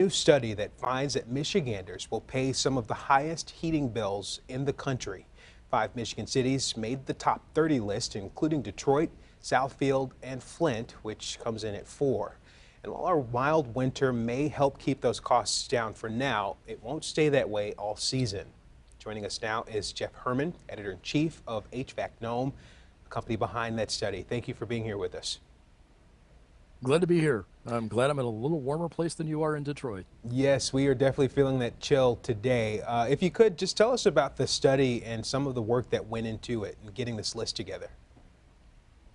New study that finds that Michiganders will pay some of the highest heating bills in the country. 5 Michigan cities made the top 30 list, including Detroit, Southfield, and Flint, which comes in at 4. And while our mild winter may help keep those costs down for now, it won't stay that way all season. Joining us now is Jeff Herman, editor-in-chief of HVAC Gnome, the company behind that study. Thank you for being here with us. Glad to be here. I'm glad I'm in a little warmer place than you are in Detroit. Yes, we are definitely feeling that chill today. If you could, just tell us about the study and some of the work that went into it and getting this list together.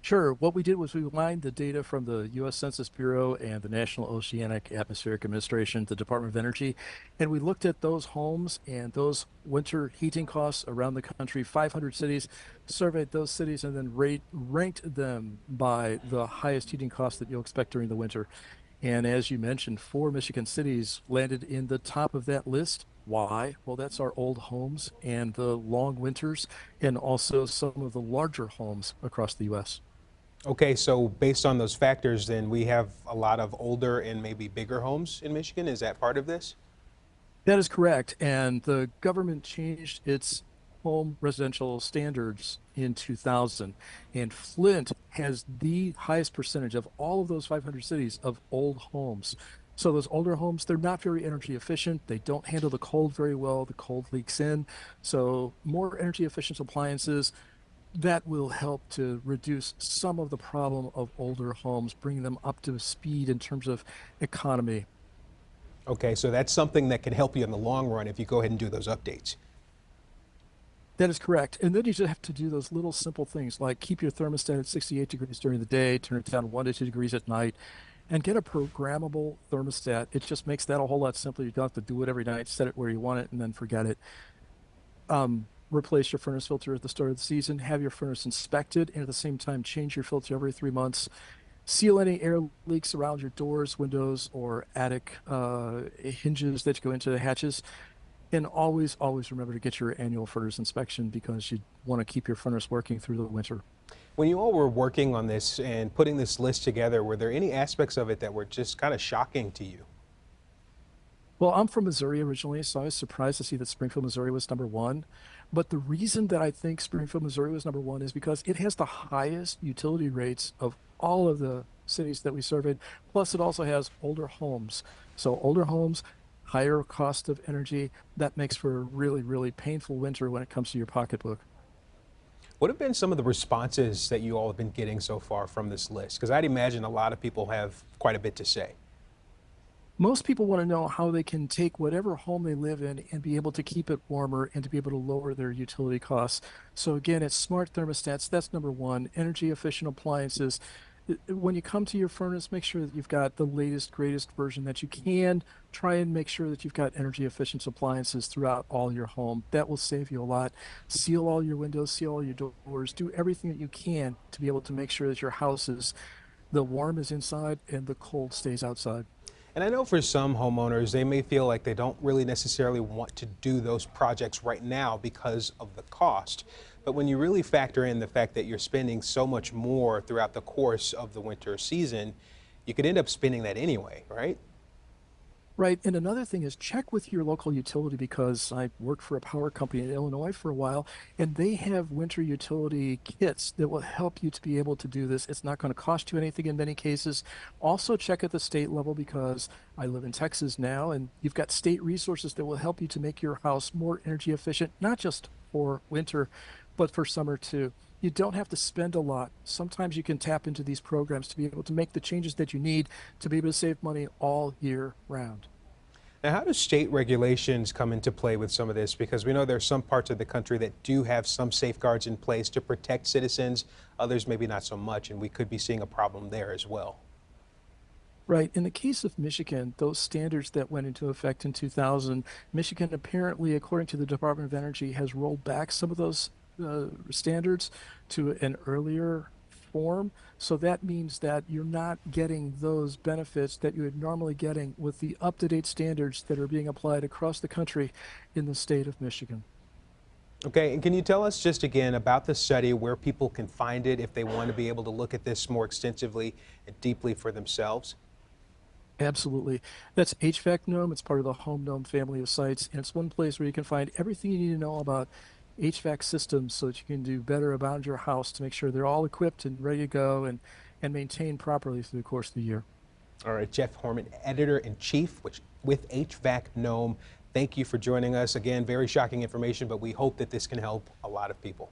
Sure, what we did was we mined the data from the U.S. Census Bureau and the National Oceanic Atmospheric Administration, the Department of Energy, and we looked at those homes and those winter heating costs around the country, 500 cities, surveyed those cities, and then ranked them by the highest heating costs that you'll expect during the winter. And as you mentioned, 4 Michigan cities landed in the top of that list. Why? Well, that's our old homes and the long winters, and also some of the larger homes across the U.S. Okay, so based on those factors, then we have a lot of older and maybe bigger homes in Michigan. Is that part of this? That is correct. And the government changed its home residential standards in 2000. And Flint has the highest percentage of all of those 500 cities of old homes. So those older homes, they're not very energy efficient. They don't handle the cold very well. The cold leaks in. So more energy efficient appliances that will help to reduce some of the problem of older homes, bringing them up to speed in terms of economy. Okay, so that's something that can help you in the long run if you go ahead and do those updates. That is correct. And then you just have to do those little simple things like keep your thermostat at 68 degrees during the day, turn it down 1 to 2 degrees at night, and get a programmable thermostat. It just makes that a whole lot simpler. You don't have to do it every night, set it where you want it, and then forget it. Replace your furnace filter at the start of the season, have your furnace inspected, and at the same time, change your filter every 3 months. Seal any air leaks around your doors, windows, or attic hinges that go into the hatches. And always, always remember to get your annual furnace inspection because you want to keep your furnace working through the winter. When you all were working on this and putting this list together, were there any aspects of it that were just kind of shocking to you? Well, I'm from Missouri originally, so I was surprised to see that Springfield, Missouri was number one. But the reason that I think Springfield, Missouri was number one is because it has the highest utility rates of all of the cities that we surveyed. Plus, it also has older homes. So, older homes, higher cost of energy. That makes for a really, really painful winter when it comes to your pocketbook. What have been some of the responses that you all have been getting so far from this list? Because I'd imagine a lot of people have quite a bit to say. Most people want to know how they can take whatever home they live in and be able to keep it warmer and to be able to lower their utility costs. So again, it's smart thermostats. That's number one. Energy efficient appliances. When you come to your furnace, make sure that you've got the latest, greatest version that you can. Try and make sure that you've got energy efficient appliances throughout all your home. That will save you a lot. Seal all your windows, seal all your doors. Do everything that you can to be able to make sure that your house is the warm is inside and the cold stays outside. And I know for some homeowners, they may feel like they don't really necessarily want to do those projects right now because of the cost. But when you really factor in the fact that you're spending so much more throughout the course of the winter season, you could end up spending that anyway, right? Right. And another thing is check with your local utility because I worked for a power company in Illinois for a while, and they have winter utility kits that will help you to be able to do this. It's not going to cost you anything in many cases. Also, check at the state level because I live in Texas now, and you've got state resources that will help you to make your house more energy efficient, not just for winter, but for summer too. You don't have to spend a lot. Sometimes you can tap into these programs to be able to make the changes that you need to be able to save money all year round. Now, how do state regulations come into play with some of this? Because we know there are some parts of the country that do have some safeguards in place to protect citizens, others maybe not so much, and we could be seeing a problem there as well. Right. In the case of Michigan, those standards that went into effect in 2000, Michigan apparently, according to the Department of Energy, has rolled back some of those standards to an earlier form. So that means that you're not getting those benefits that you're normally getting with the up-to-date standards that are being applied across the country in the state of Michigan. Okay, and can you tell us just again about the study, where people can find it if they want to be able to look at this more extensively and deeply for themselves? Absolutely. That's HVAC Gnome. It's part of the Home Gnome family of sites, and it's one place where you can find everything you need to know about HVAC systems so that you can do better about your house to make sure they're all equipped and ready to go and maintained properly through the course of the year. All right, Jeff Horman, editor-in-chief with HVAC Gnome. Thank you for joining us. Again, very shocking information, but we hope that this can help a lot of people.